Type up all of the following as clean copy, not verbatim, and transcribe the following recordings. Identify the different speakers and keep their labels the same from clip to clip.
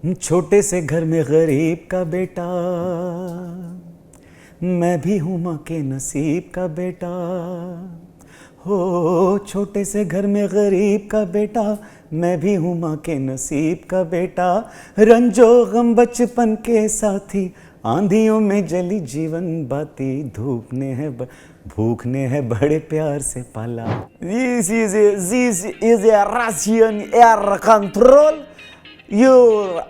Speaker 1: छोटे से घर में गरीब का बेटा, मैं भी हूँ माँ के नसीब का बेटा। हो छोटे से घर में गरीब का बेटा, मैं भी हूँ माँ के नसीब का बेटा। रंजो गम बचपन के साथी, आंधियों में जली जीवन बाती। धूप ने है भूख ने है बड़े प्यार से पाला। This is a Russian air control.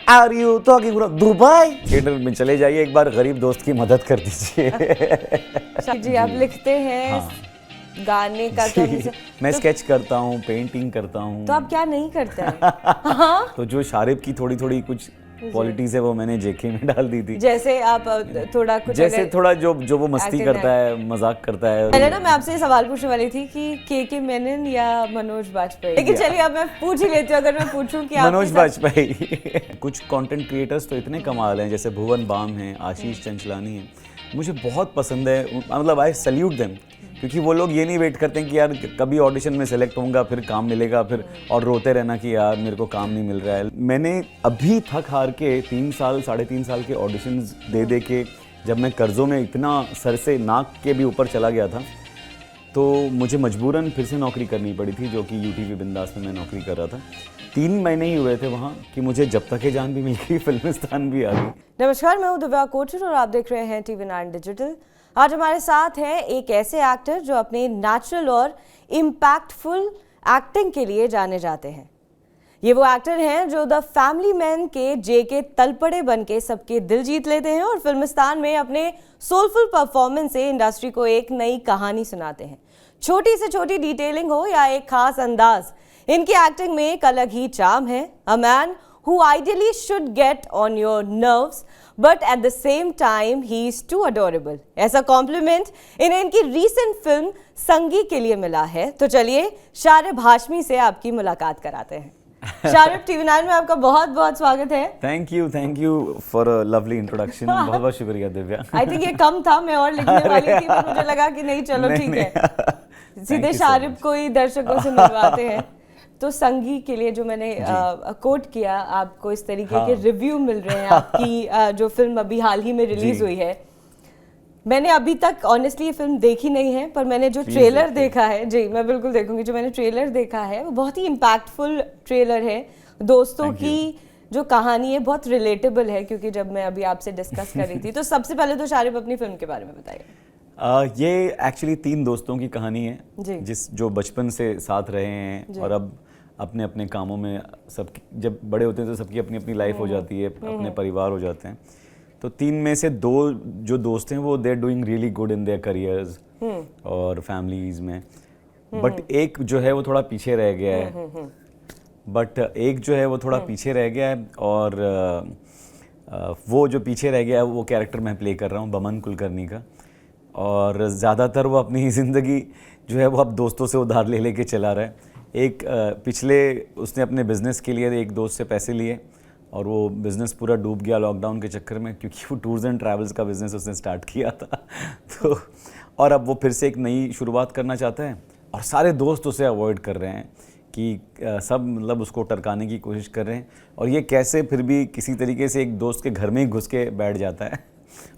Speaker 1: Are you talking about Dubai? Theatre में चले जाइए, एक बार गरीब दोस्त की मदद कर दीजिए।
Speaker 2: जी आप लिखते हैं
Speaker 1: हाँ।
Speaker 2: गाने का
Speaker 1: मैं स्केच करता हूँ, पेंटिंग करता हूँ।
Speaker 2: तो आप क्या नहीं करते हैं?
Speaker 1: तो जो शारिब की थोड़ी थोड़ी कुछ क्वालिटीज है वो मैंने जेके में डाल दी थी।
Speaker 2: जैसे आप थोड़ा कुछ
Speaker 1: जैसे थोड़ा जो वो मस्ती करता है, मजाक करता है।
Speaker 2: पहले ना मैं आपसे ये सवाल पूछने वाली थी कि के मेनन या मनोज बाजपेयी, लेकिन चलिए अब मैं पूछ ही लेती हूँ। अगर मैं पूछूं कि
Speaker 1: मनोज बाजपेयी। कुछ कंटेंट क्रिएटर्स तो इतने कमाल हैं, जैसे भुवन बाम हैं, आशीष चंचलानी हैं, मुझे बहुत पसंद है। मतलब आई सैल्यूट देम, क्योंकि वो लोग ये नहीं वेट करते हैं कि यार कभी ऑडिशन में सेलेक्ट होऊंगा फिर काम मिलेगा, फिर और रोते रहना कि यार मेरे को काम नहीं मिल रहा है। मैंने अभी थक हार के 3-3.5 साल के ऑडिशंस दे दे के, जब मैं कर्ज़ों में इतना सर से नाक के भी ऊपर चला गया था, तो मुझे मजबूरन फिर से नौकरी करनी पड़ी थी, जो कि यूटीवी बिंदास में मैं नौकरी कर रहा था। 3 महीने ही हुए थे वहाँ कि मुझे जब तक जान भी मिल गई, फिल्मिस्तान भी आ गई।
Speaker 2: नमस्कार, मैं हूँ दिव्या कोचर और आप देख रहे हैं TV9 डिजिटल। आज हमारे साथ है एक ऐसे एक्टर जो अपने नेचुरल और इम्पैक्टफुल एक्टिंग के लिए जाने जाते हैं। ये वो एक्टर हैं जो द फैमिली मैन के जेके तलपड़े बन के सबके दिल जीत लेते हैं और फिल्मिस्तान में अपने सोलफुल परफॉर्मेंस से इंडस्ट्री को एक नई कहानी सुनाते हैं। छोटी से छोटी डिटेलिंग हो या एक खास अंदाज, इनकी एक्टिंग में एक अलग ही चार्म है। A man who ideally should get on your nerves, but at the same time he is too adorable. ऐसा कॉम्प्लीमेंट इन्हें इनकी रीसेंट फिल्म संगी के लिए मिला है। तो चलिए शारिब हाशमी से आपकी मुलाकात कराते हैं। शारिब, TV9 में आपका बहुत बहुत स्वागत है।
Speaker 1: Thank you for a lovely introduction. बहुत बहुत शुक्रिया दिव्या।
Speaker 2: आई थिंक ये कम था, मैं और लिखने वाली थी, पर मुझे लगा कि नहीं चलो ठीक है, सीधे शारिब को ही दर्शकों से मिलवाते हैं। तो संगी के लिए जो मैंने कोट किया, आपको इस तरीके के रिव्यू मिल रहे हैं आपकी जो फिल्म अभी हाल ही में रिलीज हुई है। मैंने अभी तक ऑनेस्टली ये फिल्म देखी नहीं है, पर मैंने जो ट्रेलर देखा है, जी मैं बिल्कुल देखूंगी, जो मैंने ट्रेलर देखा है वो बहुत ही इम्पैक्टफुल ट्रेलर है। दोस्तों की जो कहानी है बहुत रिलेटेबल है, क्योंकि जब मैं अभी आपसे डिस्कस कर रही थी तो सबसे पहले तो शारिब अपनी फिल्म के बारे में बताइए।
Speaker 1: ये एक्चुअली 3 दोस्तों की कहानी है जो बचपन से साथ रहे हैं और अब अपने अपने कामों में, सब जब बड़े होते हैं तो सबकी अपनी अपनी लाइफ हो जाती है, अपने परिवार हो जाते हैं। तो 3 में से 2 जो दोस्त हैं वो they're doing really good in their careers और फैमिलीज में, बट एक जो है वो थोड़ा पीछे रह गया है। और वो जो पीछे रह गया है वो कैरेक्टर मैं प्ले कर रहा हूँ बमन कुलकर्णी का। और ज़्यादातर वो अपनी ज़िंदगी जो है वो अब दोस्तों से उधार ले लेके चला रहा है। एक पिछले उसने अपने बिज़नेस के लिए एक दोस्त से पैसे लिए और वो बिज़नेस पूरा डूब गया लॉकडाउन के चक्कर में, क्योंकि वो टूर्स एंड ट्रैवल्स का बिज़नेस उसने स्टार्ट किया था। तो और अब वो फिर से एक नई शुरुआत करना चाहता है और सारे दोस्त उसे अवॉइड कर रहे हैं कि सब मतलब उसको टरकाने की कोशिश कर रहे हैं। और ये कैसे फिर भी किसी तरीके से एक दोस्त के घर में ही घुस के बैठ जाता है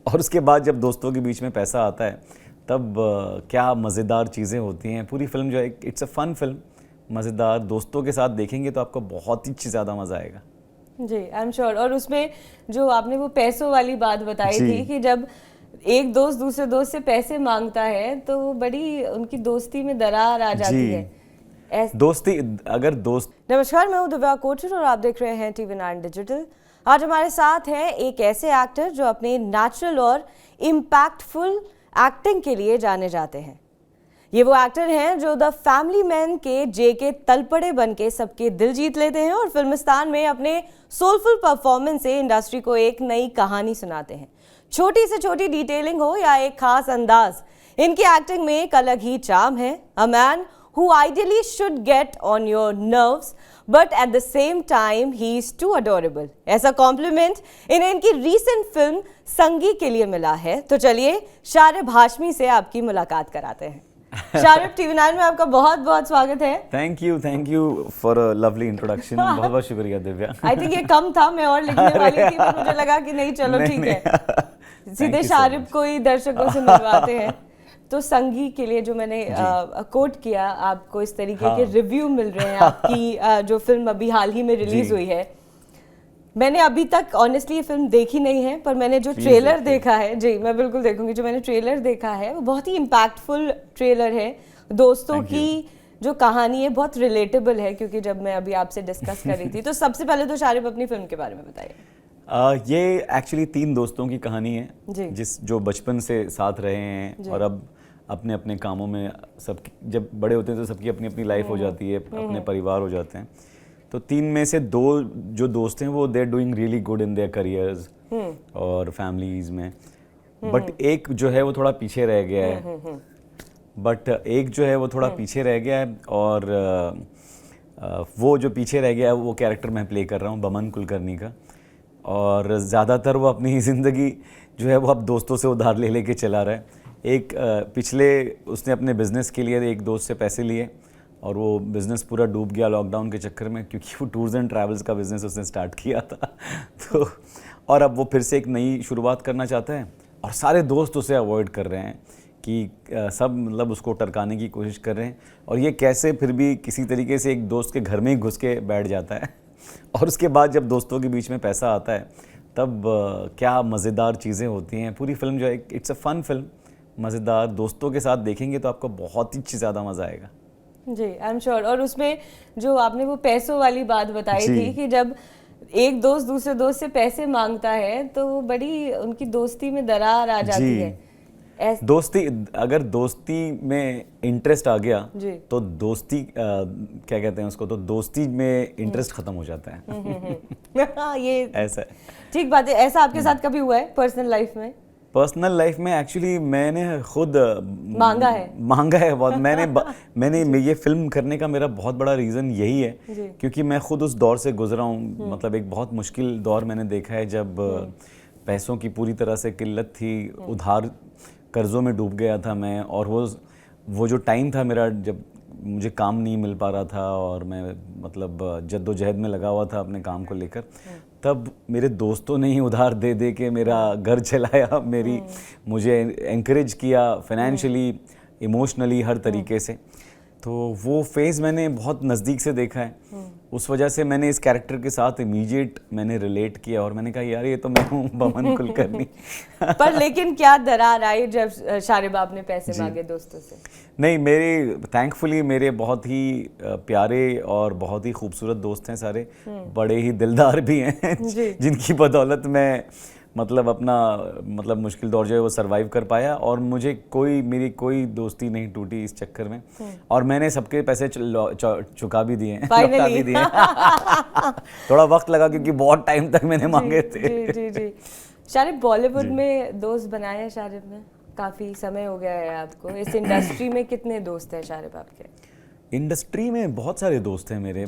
Speaker 1: और उसके बाद जब दोस्तों के बीच में पैसा आता है तब क्या मज़ेदार चीज़ें होती हैं। पूरी फिल्म जो है इट्स अ फन फिल्म, मज़ेदार। दोस्तों के साथ देखेंगे तो आपको बहुत ही ज़्यादा मज़ा आएगा।
Speaker 2: जी आई एम श्योर। और उसमें जो आपने वो पैसों वाली बात बताई थी कि जब एक दोस्त दूसरे दोस्त से पैसे मांगता है तो बड़ी उनकी दोस्ती में दरार आ जाती है।
Speaker 1: दोस्ती अगर दोस्त।
Speaker 2: नमस्कार, मैं हूँ दिव्या कोचर और आप देख रहे हैं TV9 डिजिटल। आज हमारे साथ है एक ऐसे एक्टर जो अपने नेचुरल और इम्पैक्टफुल एक्टिंग के लिए जाने जाते हैं। ये वो एक्टर हैं जो द फैमिली मैन के जेके तलपड़े बन के सबके दिल जीत लेते हैं और फिल्मिस्तान में अपने सोलफुल परफॉर्मेंस से इंडस्ट्री को एक नई कहानी सुनाते हैं। छोटी से छोटी डिटेलिंग हो या एक खास अंदाज, इनकी एक्टिंग में एक अलग ही चार्म है। A man who ideally should get on your nerves, but at the same time he is too adorable. ऐसा कॉम्प्लीमेंट इन्हें इनकी रीसेंट फिल्म संगी के लिए मिला है। तो चलिए शारिब हाशमी से आपकी मुलाकात कराते हैं। शाहरुख TV9 में आपका बहुत बहुत स्वागत है।
Speaker 1: Thank you for a lovely introduction. बहुत बहुत शुक्रिया दिव्या।
Speaker 2: आई थिंक ये कम था, मैं और लिखने वाली थी, पर मुझे लगा कि नहीं चलो ठीक है, सीधे शाहरुख को ही दर्शकों से मिलवाते हैं। तो संगी के लिए जो मैंने कोट किया, आपको इस तरीके के रिव्यू मिल रहे हैं आपकी जो फिल्म अभी हाल ही में रिलीज हुई है। मैंने अभी तक ऑनेस्टली ये फिल्म देखी नहीं है, पर मैंने जो ट्रेलर देखा है, जी मैं बिल्कुल देखूंगी, जो मैंने ट्रेलर देखा है वो बहुत ही इम्पैक्टफुल ट्रेलर है। दोस्तों की जो कहानी है बहुत रिलेटेबल है, क्योंकि जब मैं अभी आपसे डिस्कस कर रही थी तो सबसे पहले तो शाहरुख अपनी फिल्म के बारे में बताइए।
Speaker 1: ये एक्चुअली 3 दोस्तों की कहानी है जो बचपन से साथ रहे हैं और अब अपने अपने कामों में सब जब बड़े होते हैं तो सबकी अपनी अपनी लाइफ हो जाती है, अपने परिवार हो जाते हैं। तो 3 में से 2 जो दोस्त हैं वो they are doing really good in their careers और फैमिलीज में, बट एक जो है वो थोड़ा पीछे रह गया है। और वो जो पीछे रह गया है वो कैरेक्टर मैं प्ले कर रहा हूँ बमन कुलकर्णी का। और ज़्यादातर वो अपनी ज़िंदगी जो है वो अब दोस्तों से उधार ले लेके चला रहा है। एक पिछले उसने अपने बिज़नेस के लिए एक दोस्त से पैसे लिए और वो बिज़नेस पूरा डूब गया लॉकडाउन के चक्कर में, क्योंकि वो टूर्स एंड ट्रैवल्स का बिज़नेस उसने स्टार्ट किया था। तो और अब वो फिर से एक नई शुरुआत करना चाहता है और सारे दोस्त उसे अवॉइड कर रहे हैं कि सब मतलब उसको टरकाने की कोशिश कर रहे हैं। और ये कैसे फिर भी किसी तरीके से एक दोस्त के घर में ही घुस के बैठ जाता है और उसके बाद जब दोस्तों के बीच में पैसा आता है तब क्या मज़ेदार चीज़ें होती हैं। पूरी फिल्म जो है इट्स अ फन फिल्म, मज़ेदार। दोस्तों के साथ देखेंगे तो आपको बहुत ही ज़्यादा मज़ा आएगा।
Speaker 2: जी आई एम श्योर। और उसमें जो आपने वो पैसों वाली बात बताई थी कि जब एक दोस्त दूसरे दोस्त से पैसे मांगता है तो वो बड़ी उनकी दोस्ती में दरार आ जाती है।
Speaker 1: दोस्ती, अगर दोस्ती में इंटरेस्ट आ गया तो दोस्ती क्या कहते हैं उसको, तो दोस्ती में इंटरेस्ट खत्म हो जाता है।
Speaker 2: ये
Speaker 1: ऐसा है।
Speaker 2: ठीक बात है। ऐसा आपके साथ कभी हुआ है पर्सनल लाइफ में?
Speaker 1: पर्सनल लाइफ में एक्चुअली मैंने खुद मांगा है बहुत। मैंने ये फिल्म करने का मेरा बहुत बड़ा रीज़न यही है क्योंकि मैं खुद उस दौर से गुजरा हूँ। मतलब एक बहुत मुश्किल दौर मैंने देखा है जब पैसों की पूरी तरह से किल्लत थी, उधार कर्ज़ों में डूब गया था मैं। और वो जो टाइम था मेरा जब मुझे काम नहीं मिल पा रहा था और मैं मतलब जद्दोजहद में लगा हुआ था अपने काम को लेकर, तब मेरे दोस्तों ने ही उधार दे दे के मेरा घर चलाया, मुझे एनकरेज किया फाइनेंशियली, इमोशनली, हर तरीके से। तो वो फेज़ मैंने बहुत नज़दीक से देखा है। उस वजह से मैंने इस कैरेक्टर के साथ इमीडिएट मैंने रिलेट किया और मैंने कहा यार ये तो मैं हूँ बमन कुलकर्णी।
Speaker 2: पर लेकिन क्या दरार आई जब शारिब आपने पैसे मांगे दोस्तों से?
Speaker 1: नहीं, थैंकफुली मेरे बहुत ही प्यारे और बहुत ही खूबसूरत दोस्त हैं सारे, बड़े ही दिलदार भी हैं जिनकी बदौलत मैं मतलब अपना मुश्किल दौर जो है वो सरवाइव कर पाया। और मेरी कोई दोस्ती नहीं टूटी इस चक्कर में। और मैंने सबके पैसे चुका भी दिए हैं, लौटा भी दिए हैं। थोड़ा वक्त लगा क्योंकि बहुत टाइम तक मैंने मांगे थे।
Speaker 2: जी। शारिब, बॉलीवुड में दोस्त बनाए हैं शारिब ने? काफ़ी समय हो गया है आपको इस इंडस्ट्री में। कितने दोस्त हैं शारिब आपके?
Speaker 1: इंडस्ट्री में बहुत सारे दोस्त हैं मेरे।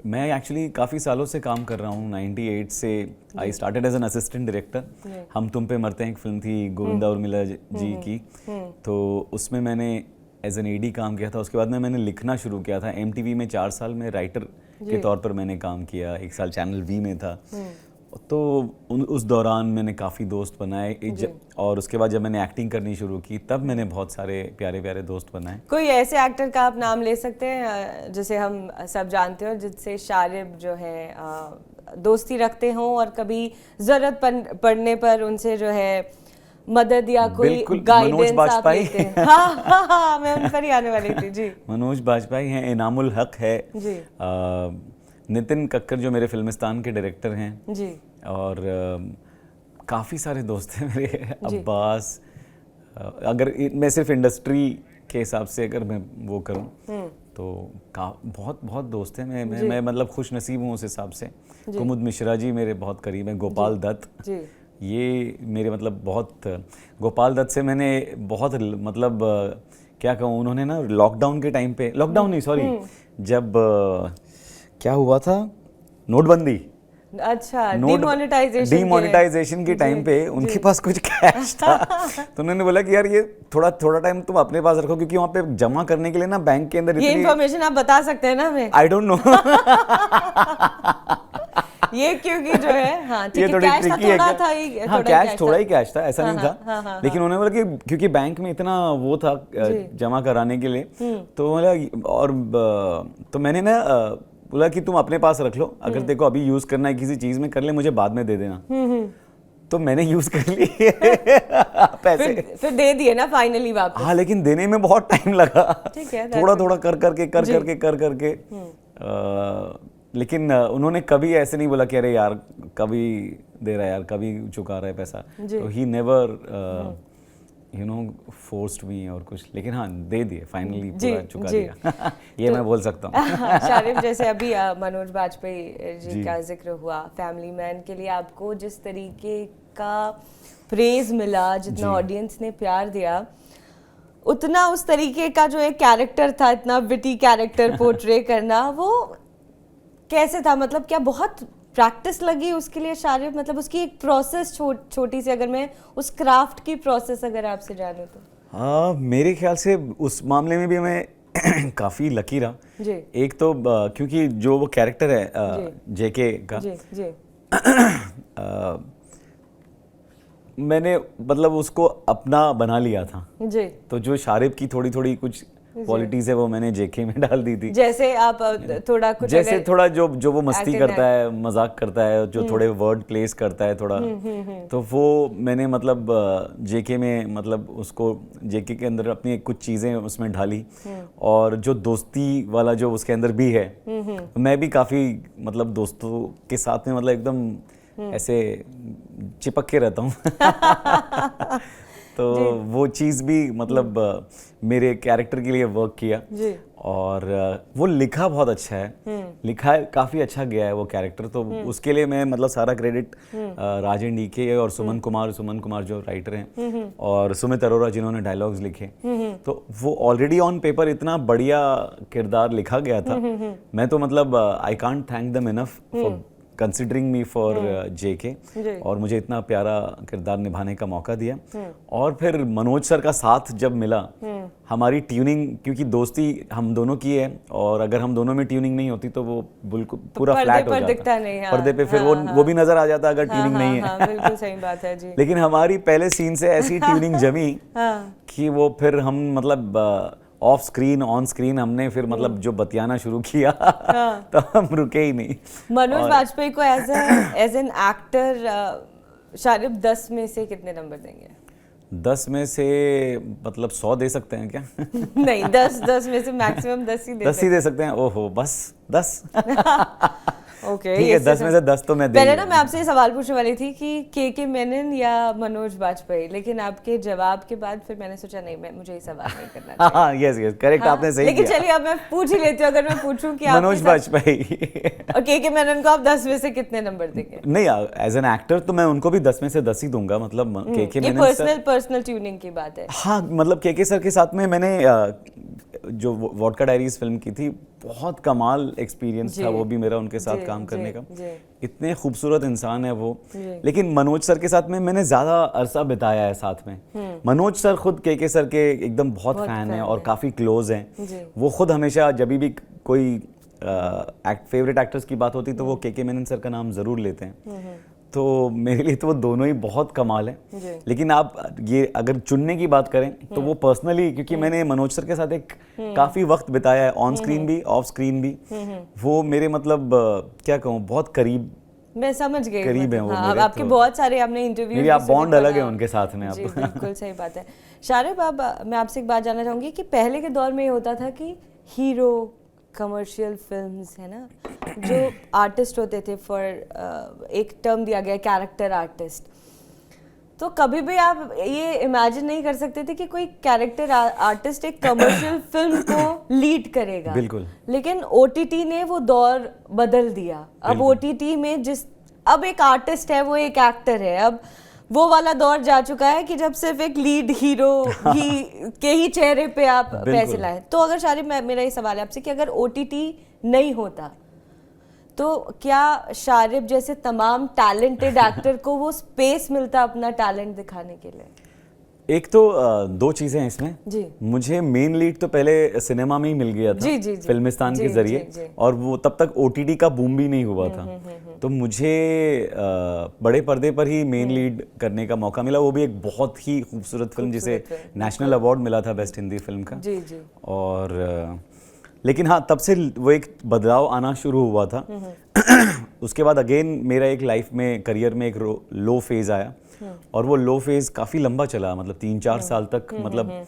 Speaker 1: मैं एक्चुअली काफ़ी सालों से काम कर रहा हूँ। 98 से I started as an assistant director. हम तुम पे मरते हैं एक फिल्म थी गोविंदा उर्मिला जी की, तो उसमें मैंने एज एन एडी काम किया था। उसके बाद में मैंने लिखना शुरू किया था। MTV में 4 साल में राइटर के तौर पर मैंने काम किया। 1 साल चैनल V में था। तो उस दौरान मैंने काफ़ी दोस्त बनाए। और उसके बाद जब मैंने एक्टिंग करनी शुरू की तब मैंने बहुत सारे प्यारे प्यारे दोस्त बनाए।
Speaker 2: कोई ऐसे एक्टर का आप नाम ले सकते हैं जिसे हम सब जानते हो, जिससे शारिब जो है दोस्ती रखते हों और कभी ज़रूरत पड़ने पर उनसे जो है मदद या कोई गाइडेंस आप लेते हैं? हाँ, मैं उन पर ही आने वाली थी जी।
Speaker 1: मनोज बाजपेयी हैं, इनामुल हक है जी, नितिन कक्कर जो मेरे फिल्मिस्तान के डायरेक्टर हैं जी, और काफ़ी सारे दोस्त हैं मेरे, अब्बास। अगर मैं सिर्फ इंडस्ट्री के हिसाब से अगर मैं वो करूं तो बहुत बहुत दोस्त हैं। मैं मतलब खुश नसीब हूँ उस हिसाब से। कुमुद मिश्रा जी मेरे बहुत करीब हैं, गोपाल दत्त, ये मेरे मतलब बहुत, गोपाल दत्त से मैंने बहुत मतलब क्या कहूँ, उन्होंने ना लॉकडाउन के टाइम पे, लॉकडाउन नहीं सॉरी, जब क्या हुआ था, नोटबंदी,
Speaker 2: अच्छा, डिमोनेटाइजेशन
Speaker 1: के टाइम पे उनके पास कुछ कैश था तो उन्होंने बोला कि यार ये थोड़ा टाइम तुम अपने पास रखो, क्योंकि वहाँ पे जमा करने के लिए ना बैंक के अंदर
Speaker 2: ये इन्फॉर्मेशन आप बता सकते हैं ना हमें?
Speaker 1: आई डोंट नो
Speaker 2: ये क्योंकि जो है हाँ ठीक
Speaker 1: ये
Speaker 2: है,
Speaker 1: थोड़ी
Speaker 2: कैश
Speaker 1: ट्रिकी है
Speaker 2: थोड़ा
Speaker 1: क्या?
Speaker 2: था ही,
Speaker 1: हाँ कैश थोड़ा ही कैश था, ऐसा नहीं था।
Speaker 2: हाँ,
Speaker 1: लेकिन उन्होंने बोला कि क्योंकि बैंक में इतना वो था जमा कराने के लिए, तो बोला और तो मैंने ना बोला कि तुम अपने पास रख लो, अगर देखो अभी यूज करना है किसी चीज में कर ले, मुझे बाद में दे देना। तो मैंने यूज कर लिए पैसे,
Speaker 2: फिर दे दिए ना फाइनली वापस?
Speaker 1: हाँ, लेकिन देने में बहुत टाइम लगा,
Speaker 2: ठीक है,
Speaker 1: थोड़ा कर करके लेकिन उन्होंने कभी ऐसे नहीं बोला कि अरे यार कभी दे रहा है यार, कभी चुका रहा है पैसा, तो he never you know forced me और कुछ, लेकिन हाँ दे दिए फाइनली, पूरा चुका दिया ये मैं बोल सकता हूँ।
Speaker 2: शारिब, जैसे अभी मनोज बाजपेयी जी का जिक्र हुआ, फैमिली मैन के लिए आपको जिस तरीके का प्रेज मिला, जितना ऑडियंस ने प्यार दिया, उतना उस तरीके का जो एक कैरेक्टर था, इतना विटी कैरेक्टर पोर्ट्रे करना, वो कैसे था? मतलब क्या बहुत प्रैक्टिस लगी उसके लिए शारिब? मतलब उसकी एक प्रोसेस छोटी सी, अगर मैं उस क्राफ्ट की प्रोसेस अगर आपसे जानूं तो।
Speaker 1: हाँ, मेरे ख्याल से उस मामले में भी मैं काफ़ी लकी रहा
Speaker 2: जी।
Speaker 1: एक तो क्योंकि जो वो कैरेक्टर है जेके का,
Speaker 2: जी।
Speaker 1: मैंने मतलब उसको अपना बना लिया था
Speaker 2: जी।
Speaker 1: तो जो शारिब की थोड़ी कुछ क्वालिटीज है वो मैंने जेके में डाल दी थी।
Speaker 2: जैसे आप थोड़ा कुछ,
Speaker 1: जैसे थोड़ा जो वो मस्ती करता है, मजाक करता है, जो थोड़े वर्ड प्लेस करता है थोड़ा, तो वो मैंने मतलब जेके में मतलब उसको जेके के अंदर अपनी कुछ चीजें उसमें ढाली, और जो दोस्ती वाला जो उसके अंदर भी है, मैं भी काफी मतलब दोस्तों के साथ में मतलब एकदम ऐसे चिपक के रहता हूँ तो वो चीज़ भी मतलब मेरे कैरेक्टर के लिए वर्क किया जी। और वो लिखा बहुत अच्छा है, लिखा काफ़ी अच्छा गया है वो कैरेक्टर, तो उसके लिए मैं मतलब सारा क्रेडिट राजेन डीके और सुमन कुमार जो राइटर हैं, और सुमित अरोरा जिन्होंने डायलॉग्स लिखे, तो वो ऑलरेडी ऑन पेपर इतना बढ़िया किरदार लिखा गया था। मैं तो मतलब I can't thank them enough for considering me for JK, और मुझे इतना प्यारा किरदार निभाने का मौका दिया। और फिर मनोज सर का साथ जब मिला, हमारी ट्यूनिंग, क्योंकि दोस्ती हम दोनों की है, और अगर हम दोनों में ट्यूनिंग नहीं होती तो वो बिल्कुल पूरा फ्लैट हो जाता, पर्दे पे फिर वो भी नजर आ जाता अगर ट्यूनिंग नहीं है।
Speaker 2: बिल्कुल सही बात है जी।
Speaker 1: लेकिन हमारी पहले सीन से ऐसी ट्यूनिंग जमी कि वो फिर हम मतलब ऑफ स्क्रीन ऑन स्क्रीन हमने फिर मतलब जो बतियाना शुरू किया तो हम रुके ही नहीं।
Speaker 2: मनोज बाजपेयी को एज एन एक्टर शारिब 10 में से कितने नंबर देंगे?
Speaker 1: 10 में से मतलब 100 दे सकते हैं क्या?
Speaker 2: नहीं, 10 में से मैक्सिमम 10 ही दे सकते हैं।
Speaker 1: ओहो, बस 10
Speaker 2: ओके,
Speaker 1: ठीक है, 10 में से 10 तो मैं
Speaker 2: पहले ना मैं आपसे ये सवाल पूछने वाली थी कि के मेनन या मनोज बाजपेयी, लेकिन आपके जवाब के बाद फिर मैंने सोचा नहीं, मुझे ये सवाल नहीं करना चाहिए।
Speaker 1: हाँ, यस करेक्ट, आपने सही
Speaker 2: लेकिन चलिए अब मैं पूछ ही लेती हूँ। अगर मैं पूछूं कि
Speaker 1: मनोज बाजपेयी
Speaker 2: और के मेनन को आप 10 में से कितने नंबर देंगे?
Speaker 1: नहीं, एज एन एक्टर तो मैं उनको भी 10 में से 10 ही दूंगा। मतलब के
Speaker 2: मेनन पर्सनल ट्यूनिंग की बात है।
Speaker 1: हाँ, मतलब के सर के साथ में मैंने जो वोडका डायरीज फिल्म की थी, बहुत कमाल एक्सपीरियंस था वो भी मेरा उनके साथ काम करने का। इतने खूबसूरत इंसान है वो। लेकिन मनोज सर के साथ में मैंने ज्यादा अरसा बिताया है साथ में। मनोज सर खुद के सर के एकदम बहुत फैन है और काफी क्लोज हैं। वो खुद हमेशा जब भी कोई फेवरेट एक्टर्स की बात होती तो वो के मेनन सर का नाम जरूर लेते हैं। तो मेरे लिए तो वो दोनों ही बहुत कमाल है। लेकिन आप ये अगर चुनने की बात करें तो वो पर्सनली, क्योंकि मैंने मनोज सर के साथ एक काफी वक्त बिताया है, ऑन स्क्रीन भी ऑफ स्क्रीन भी, वो मेरे मतलब क्या कहूँ बहुत करीब,
Speaker 2: मैं समझ गई,
Speaker 1: करीब है वो मेरे।
Speaker 2: आपके बहुत सारे आपने इंटरव्यू,
Speaker 1: मेरी आप बॉन्ड अलग है उनके साथ में।
Speaker 2: जी, बिल्कुल सही बात है। शारिब, मैं आपसे एक बात जानना चाहूंगी कि पहले के दौर में ये होता था कि हीरो, कमर्शियल फिल्म्स है ना, जो आर्टिस्ट होते थे, फॉर एक टर्म दिया गया कैरेक्टर आर्टिस्ट, तो कभी भी आप ये इमेजिन नहीं कर सकते थे कि कोई कैरेक्टर आर्टिस्ट एक कमर्शियल फिल्म को लीड करेगा।
Speaker 1: बिल्कुल।
Speaker 2: लेकिन ओटीटी ने वो दौर बदल दिया। अब ओटीटी में अब एक आर्टिस्ट है वो एक एक्टर है, अब वो वाला दौर जा चुका है कि जब सिर्फ एक लीड हीरो के ही चेहरे पे आप पैसे लाए। तो अगर शारिब, मेरा ये सवाल है आपसे कि अगर ओटीटी नहीं होता तो क्या शारिब जैसे तमाम टैलेंटेड एक्टर को वो स्पेस मिलता अपना टैलेंट दिखाने के लिए?
Speaker 1: एक तो दो चीजें हैं इसमें
Speaker 2: जी।
Speaker 1: मुझे मेन लीड तो पहले सिनेमा में ही मिल गया था,
Speaker 2: जी, जी, जी।
Speaker 1: फिल्मिस्तान
Speaker 2: जी,
Speaker 1: के जरिए,
Speaker 2: जी, जी।
Speaker 1: और वो तब तक ओटीटी का बूम भी नहीं हुआ था। तो मुझे बड़े पर्दे पर ही मेन लीड करने का मौका मिला, वो भी एक बहुत ही खूबसूरत फिल्म जिसे नेशनल अवार्ड मिला था बेस्ट हिंदी फिल्म का।
Speaker 2: जी जी।
Speaker 1: और लेकिन हाँ, तब से वो एक बदलाव आना शुरू हुआ था। उसके बाद अगेन मेरा एक लाइफ में, करियर में एक लो फेज आया, और वो लो फेज काफ़ी लंबा चला, मतलब 3-4 साल तक। मतलब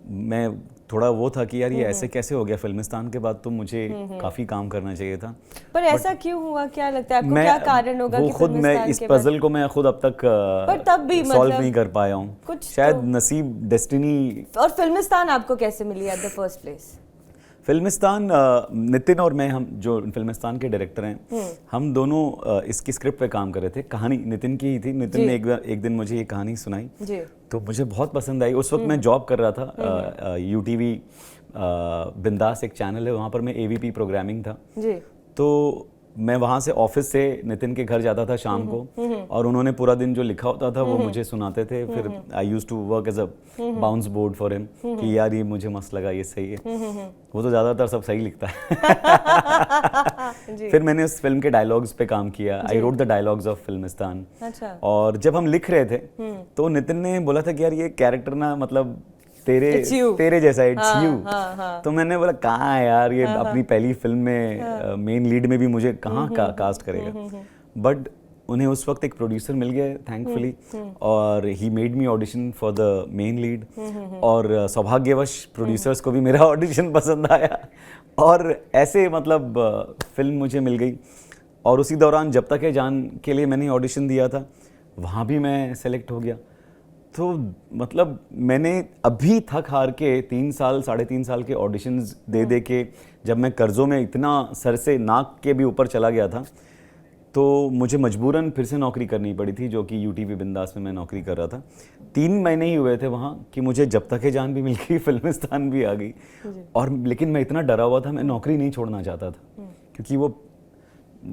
Speaker 1: मैं थोड़ा वो था कि यार ये ऐसे कैसे हो गया, फिल्मिस्तान के बाद तो मुझे काफ़ी काम करना चाहिए था।
Speaker 2: पर ऐसा क्यों हुआ, क्या लगता है आपको, क्या कारण होगा
Speaker 1: वो
Speaker 2: कि
Speaker 1: खुद मैं
Speaker 2: फिल्मिस्तान
Speaker 1: इस
Speaker 2: के बाद?
Speaker 1: पजल को मैं खुद अब तक
Speaker 2: पर तब भी
Speaker 1: सॉल्व
Speaker 2: मतलब
Speaker 1: नहीं कर पाया हूँ।
Speaker 2: कुछ
Speaker 1: शायद
Speaker 2: तो-
Speaker 1: नसीब, डेस्टिनी।
Speaker 2: और फिल्मिस्तान आपको कैसे मिली at the first place?
Speaker 1: Filmistaan, Nitin और मैं, हम जो फिल्मिस्तान के डायरेक्टर हैं, हम दोनों इसकी स्क्रिप्ट पे काम कर रहे थे। कहानी नितिन की ही थी। नितिन ने एक दिन मुझे ये कहानी सुनाई,
Speaker 2: जी।
Speaker 1: तो मुझे बहुत पसंद आई। उस वक्त मैं जॉब कर रहा था, यूटीवी बिंदास एक चैनल है, वहाँ पर मैं एवीपी प्रोग्रामिंग था।
Speaker 2: जी।
Speaker 1: तो मैं वहाँ से ऑफिस से नितिन के घर जाता था शाम को, और उन्होंने पूरा दिन जो लिखा होता था वो मुझे सुनाते थे। फिर I used to work as a bounce board for him कि यार ये मुझे मस्त लगा, ये सही है। वो तो ज़्यादातर सब सही लिखता है। फिर मैंने उस फिल्म के डायलॉग्स पे काम किया। I wrote the dialogues of Filmistaan.
Speaker 2: अच्छा।
Speaker 1: और जब हम लिख रहे थे तो नितिन ने बोला था कि यार ये कैरेक्टर ना, मतलब तेरे जैसा, इट्स यू। तो मैंने बोला कहाँ है यार, ये अपनी पहली फिल्म में मेन लीड में भी मुझे कहाँ कास्ट करेगा। बट उन्हें उस वक्त एक प्रोड्यूसर मिल गया थैंकफुली, और he made me audition for the main lead. और सौभाग्यवश प्रोड्यूसर्स को भी मेरा ऑडिशन पसंद आया, और ऐसे मतलब फिल्म मुझे मिल गई। और उसी दौरान जब तक है जान के लिए मैंने ऑडिशन दिया था, वहाँ भी मैं सेलेक्ट हो गया। तो मतलब मैंने अभी थक हार के 3-3.5 साल के ऑडिशंस दे के, जब मैं कर्जों में इतना सर से नाक के भी ऊपर चला गया था, तो मुझे मजबूरन फिर से नौकरी करनी पड़ी थी, जो कि यूटीवी बिंदास में मैं नौकरी कर रहा था। 3 महीने ही हुए थे वहाँ कि मुझे जब तक है जान भी मिल गई, फिल्मिस्तान भी आ गई। और लेकिन मैं इतना डरा हुआ था, मैं नौकरी नहीं छोड़ना चाहता था, क्योंकि वो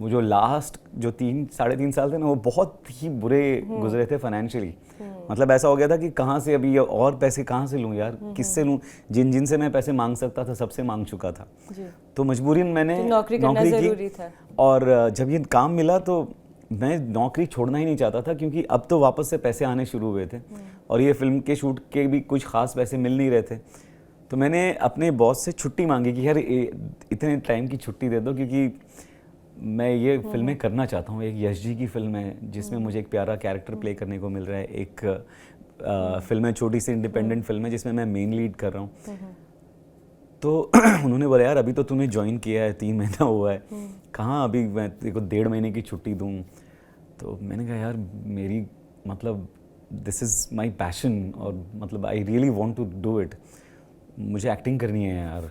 Speaker 1: जो लास्ट जो 3-3.5 साल थे ना, वो बहुत ही बुरे गुजरे थे फाइनेंशियली। मतलब ऐसा हो गया था कि कहाँ से अभी और पैसे कहाँ से लूँ यार, किससे लूँ? जिन से मैं पैसे मांग सकता था सबसे मांग चुका था। तो मजबूरीन मैंने
Speaker 2: नौकरी की।
Speaker 1: था। और जब ये काम मिला तो मैं नौकरी छोड़ना ही नहीं चाहता था, क्योंकि अब तो वापस से पैसे आने शुरू हुए थे, और ये फिल्म के शूट के भी कुछ खास पैसे मिल नहीं रहे थे। तो मैंने अपने बॉस से छुट्टी मांगी कि यार इतने टाइम की छुट्टी दे दो, क्योंकि मैं ये फिल्में करना चाहता हूँ। एक यश जी की फिल्म है जिसमें मुझे एक प्यारा कैरेक्टर प्ले करने को मिल रहा है। एक फिल्म है, छोटी सी इंडिपेंडेंट फिल्म है, जिसमें मैं मेन लीड कर रहा हूँ। तो उन्होंने बोला यार अभी तो तूने ज्वाइन किया है, 3 महीना हुआ है, कहाँ अभी मैं तेरे को 1.5 महीने की छुट्टी दूँ? तो मैंने कहा यार मेरी मतलब दिस इज़ माई पैशन, और मतलब I really want to do it, मुझे एक्टिंग करनी है यार।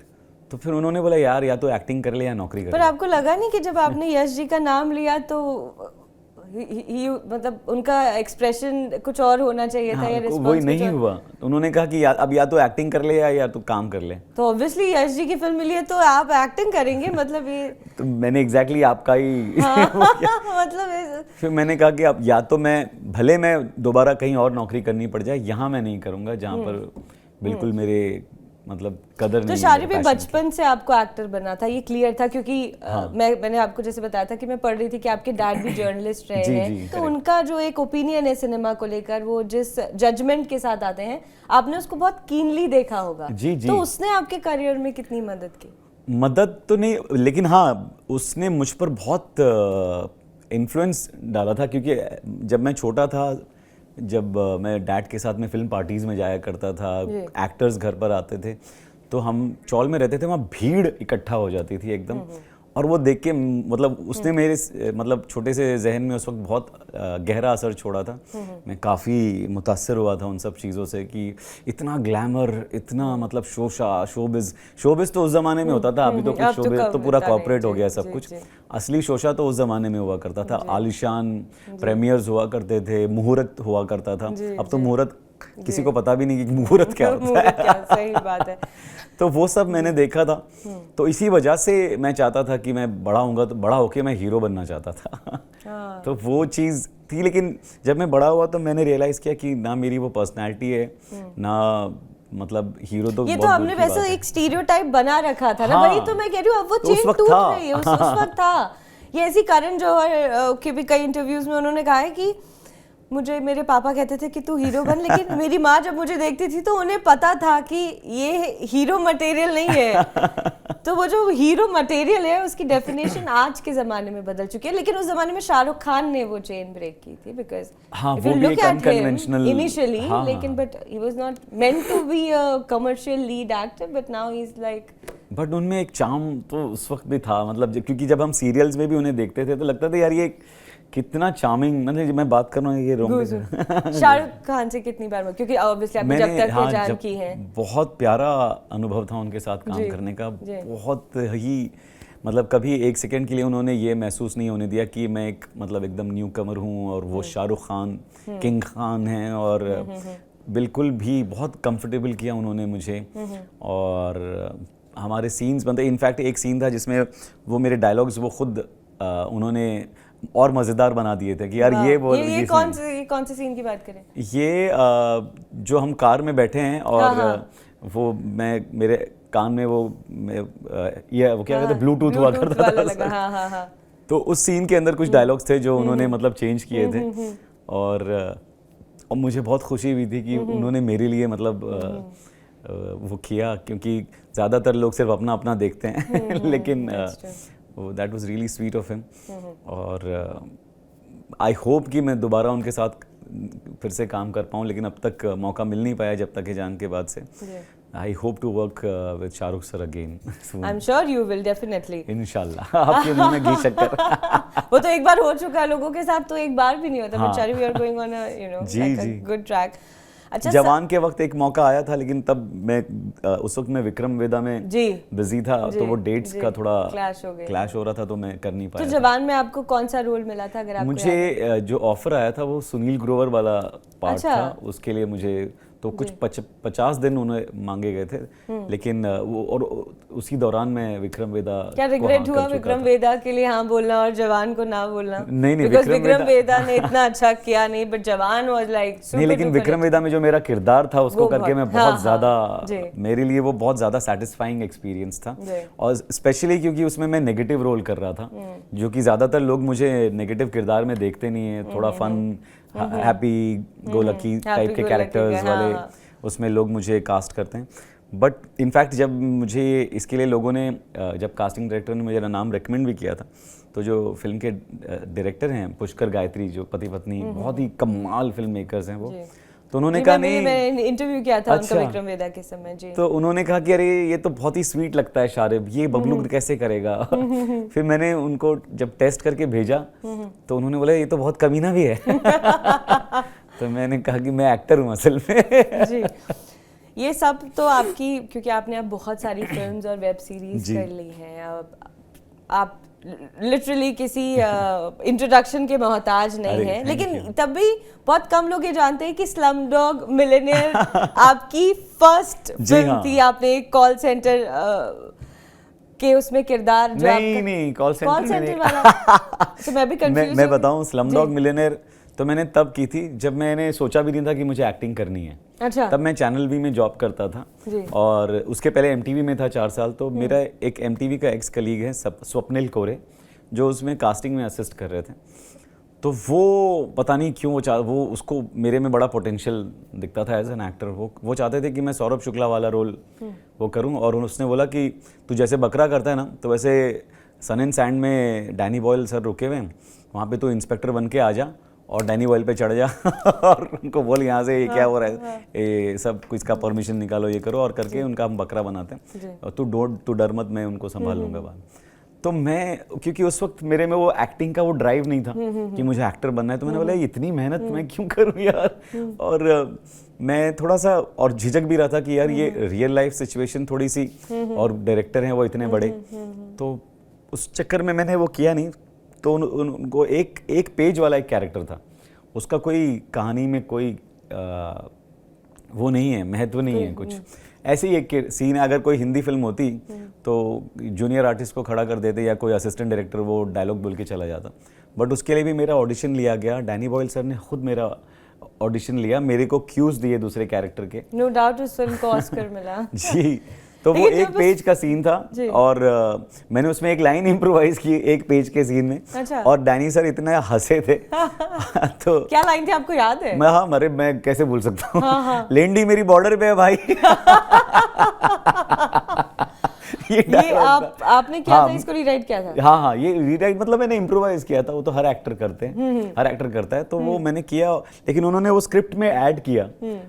Speaker 1: तो फिर उन्होंने बोला यार या तो एक्टिंग कर ले या नौकरी कर ले।
Speaker 2: पर आपको लगा नहीं कि जब आपने यश जी का नाम लिया तो मतलब उनका एक्सप्रेशन कुछ और होना चाहिए था, या रिस्पॉन्स
Speaker 1: वही नहीं हुआ? उन्होंने कहा कि अब या तो एक्टिंग कर ले या तो काम कर ले।
Speaker 2: तो ऑब्वियसली यश जी की फिल्म मिली है तो आप एक्टिंग करेंगे, मतलब ये
Speaker 1: तो मैंने एग्जैक्टली आपका ही
Speaker 2: मतलब
Speaker 1: फिर मैंने कहा कि अब या तो भले मैं दोबारा कहीं और नौकरी करनी पड़ जाए, यहाँ मैं नहीं करूँगा जहाँ पर बिल्कुल मेरे मतलब कदर नहीं।
Speaker 2: तो शारिब बचपन से आपको एक्टर बनना था, ये क्लियर था, क्योंकि मैंने आपको जैसे बताया था कि मैं पढ़ रही थी कि आपके डैड भी जर्नलिस्ट रहे हैं, तो उनका जो एक ओपिनियन है सिनेमा को लेकर, वो जिस जजमेंट के साथ आते हैं, आपने उसको बहुत कीनली देखा होगा। तो उसने आपके करियर में कितनी मदद की?
Speaker 1: मदद तो नहीं, लेकिन हाँ उसने मुझ पर बहुत इन्फ्लुएंस डाला था, क्योंकि जब मैं छोटा था, जब मैं डैड के साथ में फिल्म पार्टीज़ में जाया करता था, एक्टर्स घर पर आते थे, तो हम चौल में रहते थे, वहाँ भीड़ इकट्ठा हो जाती थी एकदम। और वो देख के मतलब उसने मेरे मतलब छोटे से जहन में उस वक्त बहुत गहरा असर छोड़ा था। मैं काफ़ी मुतासर हुआ था उन सब चीज़ों से कि इतना ग्लैमर, इतना मतलब शोबिज़ तो उस ज़माने में होता था, अभी तो कुछ शोबिज़ तो पूरा कॉर्पोरेट हो गया सब कुछ। असली शोशा तो उस ज़माने में हुआ करता था, आलिशान प्रीमियर्स हुआ करते थे, मुहूर्त हुआ करता था। अब तो मुहूर्त किसी को पता भी नहीं कि मुहूर्त क्या होता
Speaker 2: मुहूर्त क्या, सही बात है।
Speaker 1: तो वो सब मैंने देखा था। तो इसी वजह से मैं चाहता था कि मैं बड़ा होऊंगा तो बड़ा होके मैं हीरो बनना चाहता था। तो वो चीज़ थी, लेकिन जब मैं बड़ा हुआ तो मैंने रियलाइज़ किया कि ना मेरी वो पर्सनैलिटी है, ना मतलब हीरो तो
Speaker 2: ये तो
Speaker 1: बहुत
Speaker 2: हमने
Speaker 1: दूर की बात
Speaker 2: वैसे
Speaker 1: है।
Speaker 2: एक स्टीरियोटाइप बना रखा था ना,
Speaker 1: हाँ।
Speaker 2: वही तो मैं कह रही हूँ, अब वो
Speaker 1: तो उस
Speaker 2: चेन
Speaker 1: वक्त
Speaker 2: टूट
Speaker 1: था।
Speaker 2: रही है, उस वक्त था। ये ऐसी करण जौहर के भी कई इंटरव्यूज में उन्होंने कहा है कि मुझे मेरे पापा कहते थे कि तू हीरो बन, लेकिन मेरी माँ जब मुझे देखती थी तो उन्हें पता था कि ये हीरो मटेरियल नहीं है। तो वो जो हीरो मटेरियल है उसकी डेफिनेशन आज के ज़माने में बदल चुकी है, लेकिन उस ज़माने में शाहरुख खान ने वो चेन ब्रेक की थी, बिकॉज
Speaker 1: हाँ, वो भी एक unconventional-
Speaker 2: इनिशियली,
Speaker 1: हाँ,
Speaker 2: लेकिन but he was not meant to be a commercial lead actor, but now he is like.
Speaker 1: But उनमें एक चार्म तो उस वक्त भी था, मतलब क्योंकि जब हम सीरियल्स में भी उन्हें देखते थे तो लगता था यार ये कितना चार्मिंग, मतलब मैं बात कर रहा हूँ ये रोंगटे
Speaker 2: शाहरुख खान से कितनी बार, क्योंकि ऑब्वियसली आपने जब तक ये जान की है,
Speaker 1: बहुत प्यारा अनुभव था उनके साथ काम करने का। बहुत ही मतलब कभी एक सेकंड के लिए उन्होंने ये महसूस नहीं होने दिया कि मैं एक मतलब एकदम न्यू कमर हूँ और वो शाहरुख खान किंग खान हैं, और बिल्कुल भी बहुत कंफर्टेबल किया उन्होंने मुझे। और हमारे सीन्स बनते, इनफैक्ट एक सीन था जिसमें वो मेरे डायलॉग्स वो खुद उन्होंने और मज़ेदार बना दिए थे कि यार ये बोल,
Speaker 2: ये कौन से सीन की बात करें?
Speaker 1: ये जो हम कार में बैठे हैं और वो मैं मेरे कान में वो ये वो क्या कहते हैं ब्लूटूथ हुआ करता था। तो उस सीन के अंदर कुछ डायलॉग्स थे जो उन्होंने मतलब चेंज किए थे, और मुझे बहुत खुशी हुई थी कि उन्होंने मेरे लिए मतलब वो किया, क्योंकि ज़्यादातर लोग सिर्फ अपना अपना देखते हैं लेकिन that was really sweet of him. और आई होप कि मैं दोबारा उनके साथ फिर से काम कर पाऊँ, लेकिन अब तक मौका मिल नहीं पाया जब तक ये जान के बाद से। I hope to work with Shahrukh sir again.
Speaker 2: I am sure you will, definitely,
Speaker 1: इंशाल्लाह। आपके मुंह में घी शक्कर।
Speaker 2: वो तो एक बार हो चुका है, लोगों के साथ तो एक बार भी नहीं होता, बट चारी we are going on a you know like a good track. अच्छा,
Speaker 1: जवान के वक्त एक मौका आया था, लेकिन तब मैं उस वक्त मैं विक्रम वेदा में बिजी था, तो वो डेट्स का थोड़ा क्लैश हो रहा था, तो मैं कर नहीं पाया।
Speaker 2: तो जवान में आपको कौन सा रोल मिला था? अगर आपको
Speaker 1: मुझे जो ऑफर आया था वो सुनील ग्रोवर वाला पार्ट था, उसके लिए मुझे तो कुछ 50 दिन उन्हें मांगे गए थे, लेकिन वो और उसी दौरान मैं विक्रम वेदा,
Speaker 2: क्या रिग्रेट हुआ विक्रम वेदा के लिए हाँ बोलना और जवान को ना बोलना?
Speaker 1: नहीं,
Speaker 2: विक्रम वेदा ने इतना अच्छा किया नहीं, बट जवान वाज लाइक
Speaker 1: नहीं, लेकिन विक्रम वेदा में जो मेरा किरदार था उसको करके मैं बहुत ज़्यादा, मेरे लिए वो बहुत ज़्यादा सेटिस्फाइंग एक्सपीरियंस था। और स्पेशली क्योंकि उसमें मैं नेगेटिव रोल कर रहा था, जो कि ज़्यादातर लोग मुझे नेगेटिव किरदार में देखते नहीं है, थोड़ा fun happy go lucky type के कैरेक्टर्स वाले उसमें लोग मुझे कास्ट करते हैं। बट इनफैक्ट जब मुझे इसके लिए लोगों ने, जब कास्टिंग डायरेक्टर ने मेरा नाम रेकमेंड भी किया था, तो जो फिल्म के डायरेक्टर हैं पुष्कर गायत्री, जो पति पत्नी बहुत ही कमाल फिल्म मेकर्स हैं वो, तो उन्होंने कहा नहीं,
Speaker 2: मैंने इंटरव्यू किया था उनका विक्रम वेदा के समय जी,
Speaker 1: तो उन्होंने कहा कि अरे ये तो बहुत ही स्वीट लगता है शारिब, ये बबलू कैसे करेगा। फिर मैंने उनको जब टेस्ट करके भेजा तो उन्होंने बोला ये तो बहुत कमीना भी है। तो मैंने कहा कि मैं एक्टर हूँ असल में। जी,
Speaker 2: ये सब तो आपकी, क्योंकि आपने अब बहुत सारी फिल्म्स और वेब सीरीज कर ली हैं, आप लिटरली किसी इंट्रोडक्शन के मोहताज नहीं है, लेकिन तब भी बहुत कम लोग ये जानते हैं कि स्लमडॉग मिलियनेयर आपकी फर्स्ट फिल्म थी। आपने एक कॉल सेंटर के उसमें किरदार जो
Speaker 1: नहीं कॉल सेंटर
Speaker 2: वाला, तो मैं भी कंफ्यूज।
Speaker 1: मैं बताऊं, स्लमडॉग मिलियनेयर तो मैंने तब की थी जब मैंने सोचा भी नहीं था कि मुझे एक्टिंग करनी है।
Speaker 2: अच्छा।
Speaker 1: तब मैं चैनल वी में जॉब करता था, और उसके पहले एमटीवी में था 4 साल। तो मेरा एक एमटीवी का एक्स कलीग है स्वप्निल कोरे, जो उसमें कास्टिंग में असिस्ट कर रहे थे। तो वो पता नहीं क्यों वो उसको मेरे में बड़ा पोटेंशियल दिखता था एज एन एक्टर। वो चाहते थे कि मैं सौरभ शुक्ला वाला रोल वो करूं, और उसने बोला कि तू जैसे बकरा करता है ना, तो वैसे सन एंड सैंड में डैनी बॉयल सर रुके हुए हैं, वहाँ पे तो इंस्पेक्टर बन के आ जा और डैनी बॉयल पे चढ़ जा और उनको बोल यहाँ से ये क्या हो रहा है, ये सब कुछ का परमिशन निकालो, ये करो, और करके उनका हम बकरा बनाते हैं, और तू डर मत, मैं उनको संभाल लूँगा बाद। तो मैं, क्योंकि उस वक्त मेरे में वो एक्टिंग का वो ड्राइव नहीं था कि मुझे एक्टर बनना है, तो मैंने बोला इतनी मेहनत मैं क्यों करूँ यार। और मैं थोड़ा सा और झिझक भी रहा था कि यार ये रियल लाइफ सिचुएशन थोड़ी सी, और डायरेक्टर हैं वो इतने बड़े, तो उस चक्कर में मैंने वो किया नहीं। तो उनको एक पेज वाला एक कैरेक्टर था, उसका कोई कहानी में कोई वो नहीं है, महत्व नहीं है कुछ। ऐसे ही एक सीन है, अगर कोई हिंदी फिल्म होती तो जूनियर आर्टिस्ट को खड़ा कर देते या कोई असिस्टेंट डायरेक्टर वो डायलॉग बोल के चला जाता। बट उसके लिए भी मेरा ऑडिशन लिया गया, डैनी बॉयल सर ने खुद मेरा ऑडिशन लिया, मेरे को क्यूज दिए दूसरे कैरेक्टर के।
Speaker 2: नो डाउट उस फिल्म को ऑस्कर मिला।
Speaker 1: जी, तो वो एक पेज का सीन था और मैंने उसमें एक लाइन इम्प्रोवाइज की एक पेज के सीन में।
Speaker 2: अच्छा।
Speaker 1: और डैनी सर इतने हंसे थे। तो
Speaker 2: क्या लाइन थी आपको याद है?
Speaker 1: मैं कैसे भूल सकता हूँ। लेंडी मेरी बॉर्डर पे है भाई।
Speaker 2: ये आपने किया था, इसको रीराइट किया था?
Speaker 1: हाँ, ये रीराइट मतलब मैंने इम्प्रोवाइज किया था, वो तो हर एक्टर करते हैं, हर एक्टर करता है, तो वो मैंने किया, लेकिन उन्होंने वो स्क्रिप्ट में ऐड किया।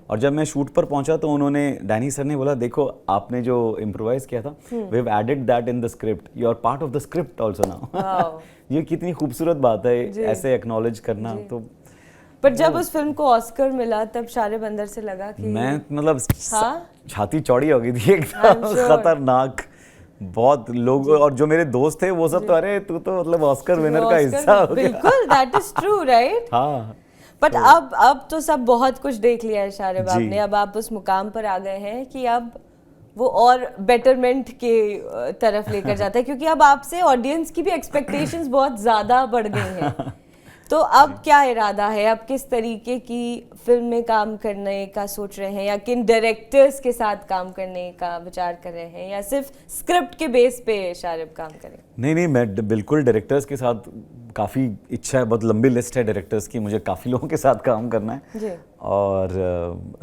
Speaker 1: और जब मैं शूट पर पहुंचा तो उन्होंने, डैनी सर ने बोला देखो आपने जो इम्प्रोवाइज किया था, we have added that in the script, you are part of the script also now. ये कितनी खूबसूरत बात है ऐसे एक्नॉलेज करना। तो
Speaker 2: पर जब उस फिल्म को ऑस्कर मिला तब शारिब अंदर से लगा कि
Speaker 1: मैं मतलब छाती चौड़ी हो गई थी एकदम, खतरनाक। बहुत लोग और जो मेरे दोस्त थे वो सब तो अरे तू तो मतलब ऑस्कर विनर का हिस्सा हो गया।
Speaker 2: बिल्कुल, दैट इज ट्रू, राइट?
Speaker 1: हाँ।
Speaker 2: बट अब तो सब बहुत कुछ देख लिया है शारिब आपने, अब आप उस मुकाम पर आ गए हैं कि अब वो और बेटरमेंट के तरफ लेकर जाता है, क्योंकि अब आपसे ऑडियंस की भी एक्सपेक्टेशंस बहुत ज्यादा बढ़ गई हैं। तो अब क्या इरादा है, अब किस तरीके की फिल्म में काम करने का सोच रहे हैं, या किन डायरेक्टर्स के साथ काम करने का विचार कर रहे हैं, या सिर्फ स्क्रिप्ट के बेस पे शारिब काम करें?
Speaker 1: नहीं, मैं बिल्कुल डायरेक्टर्स के साथ काफ़ी इच्छा है, बहुत लंबी लिस्ट है डायरेक्टर्स की, मुझे काफ़ी लोगों के साथ काम करना है
Speaker 2: जी।
Speaker 1: और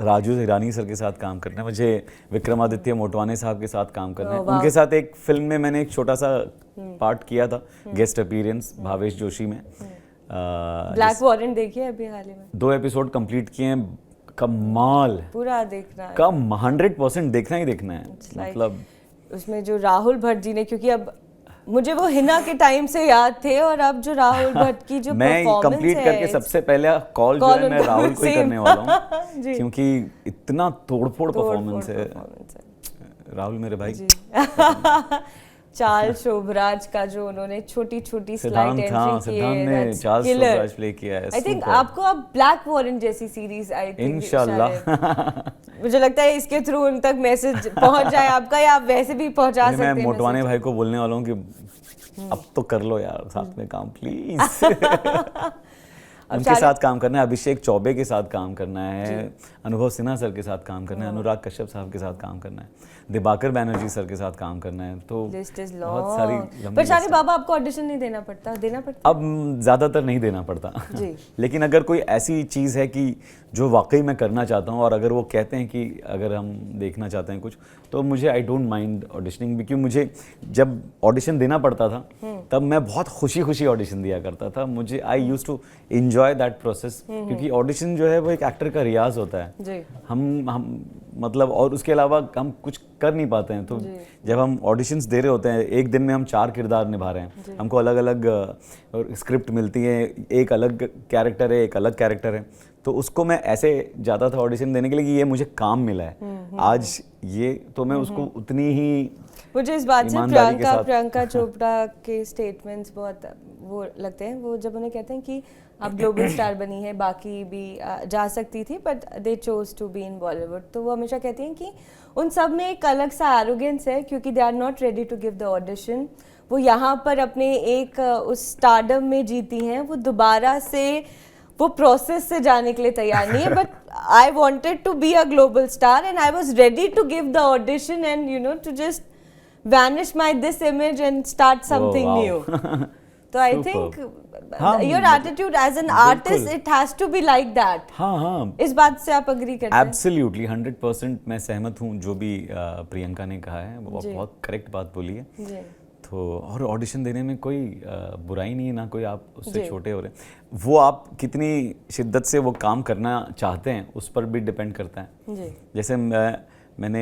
Speaker 1: राजू हिरानी सर के साथ काम करना है, मुझे विक्रमादित्य मोटवाने साहब के साथ काम करना है। उनके साथ एक फिल्म में मैंने एक छोटा सा पार्ट किया था, गेस्ट अपीयरेंस भावेश जोशी में।
Speaker 2: ब्लैक वॉरेंट देखिए अभी हाल ही में?
Speaker 1: 2 एपिसोड कंप्लीट किए हैं, कमाल,
Speaker 2: पूरा देखना है,
Speaker 1: 100% देखना ही देखना है। मतलब
Speaker 2: उसमें जो राहुल भट्ट जी ने, क्योंकि अब मुझे वो हिना के टाइम से याद थे, और अब जो राहुल भट्ट की जो
Speaker 1: मैं कंप्लीट करके सबसे पहले कॉल जो है मैं राहुल को ही करने वाला हूँ, क्योंकि इतना तोड़फोड़ परफॉर्मेंस है। राहुल मेरे भाई।
Speaker 2: चार्ल्स शोभराज का जो उन्होंने छोटी छोटी स्लाइड एंट्री की
Speaker 1: है, चार्ल्स शोभराज प्ले किया है।
Speaker 2: आई थिंक आपको अब ब्लैक वॉरेंट जैसी सीरीज आई थिंक
Speaker 1: इंशाल्लाह।
Speaker 2: मुझे लगता है इसके थ्रू उन तक मैसेज पहुंच जाए आपका, या आप वैसे भी पहुंचा सकते हैं।
Speaker 1: मैं मोटवाने भाई को बोलने वाला हूँ कि अब तो कर लो यार साथ में काम प्लीज। उनके साथ काम करना है, अभिषेक चौबे के साथ काम करना है, अनुभव सिन्हा सर के साथ काम करना है, अनुराग कश्यप साहब के साथ काम करना है, दिबाकर बैनर्जी सर के साथ काम करना है। तो बहुत सारी।
Speaker 2: पर शारिब बाबा आपको ऑडिशन नहीं देना पड़ता?
Speaker 1: अब ज़्यादातर नहीं देना पड़ता। लेकिन अगर कोई ऐसी चीज़ है कि जो वाकई मैं करना चाहता हूँ, और अगर वो कहते हैं कि अगर हम देखना चाहते हैं कुछ, तो मुझे आई डोंट माइंड ऑडिशनिंग भी। क्योंकि मुझे जब ऑडिशन देना पड़ता था तब मैं बहुत खुशी खुशी ऑडिशन दिया करता था। मुझे I used to enjoy that process, क्योंकि ऑडिशन जो है वो एक एक्टर का रियाज होता है
Speaker 2: जी।
Speaker 1: हम मतलब, और उसके अलावा हम कुछ कर नहीं पाते हैं। तो जब हम ऑडिशंस दे रहे होते हैं, एक दिन में हम 4 किरदार निभा रहे हैं, हमको अलग अलग स्क्रिप्ट मिलती है, एक अलग कैरेक्टर है, एक अलग कैरेक्टर है, तो उसको मैं ऐसे जाता था ऑडिशन देने के लिए कि ये मुझे काम मिला है आज ये, तो मैं उसको उतनी ही
Speaker 2: मुझे इस बात से प्रियंका चोपड़ा के स्टेटमेंट्स बहुत वो लगते हैं। वो जब उन्हें कहते हैं कि आप ग्लोबल स्टार बनी है, बाकी भी जा सकती थी, but they chose to be in Bollywood, तो वो हमेशा कहती हैं कि उन सब में एक अलग सा एरोगेंस है, क्योंकि they are not ready to give the audition. वो यहाँ पर अपने एक उस स्टारडम में जीती हैं, वो दोबारा से वो प्रोसेस से जाने के लिए तैयार नहीं है। But I wanted to be a global star and I was ready to give the audition and you know to just vanish my this image and start something new. So I think your attitude as an artist, it has to be like that.
Speaker 1: हाँ।
Speaker 2: इस बात से आप agree करते हैं?
Speaker 1: Absolutely, 100% मैं सहमत हूँ जो भी प्रियंका ने कहा है, वो बहुत करेक्ट बात बोली है। तो और ऑडिशन देने में कोई बुराई नहीं है, ना कोई आप उससे छोटे हो रहे हैं। वो आप कितनी शिद्दत से वो काम करना चाहते हैं उस पर भी डिपेंड करता है। जैसे मैंने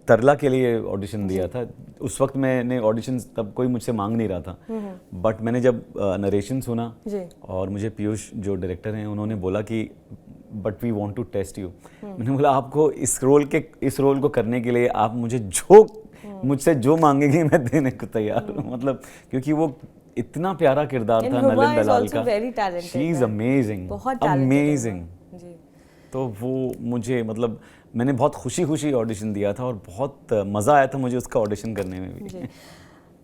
Speaker 1: तरला के लिए ऑडिशन दिया था, उस वक्त मैंने ऑडिशन तब कोई मुझसे मांग नहीं रहा था, बट मैंने जब नरेशन सुना और मुझे पीयूष जो डायरेक्टर हैं उन्होंने बोला कि but we want to test you, मैंने बोला आपको इस रोल को करने के लिए आप मुझसे जो मांगेंगे मैं देने को तैयार हूँ। मतलब क्योंकि वो इतना प्यारा किरदार था नलिन दलाल का। She is amazing, amazing. तो वो मुझे मतलब मैंने बहुत खुशी ऑडिशन दिया था और बहुत मज़ा आया था मुझे उसका ऑडिशन करने में भी।
Speaker 2: जी।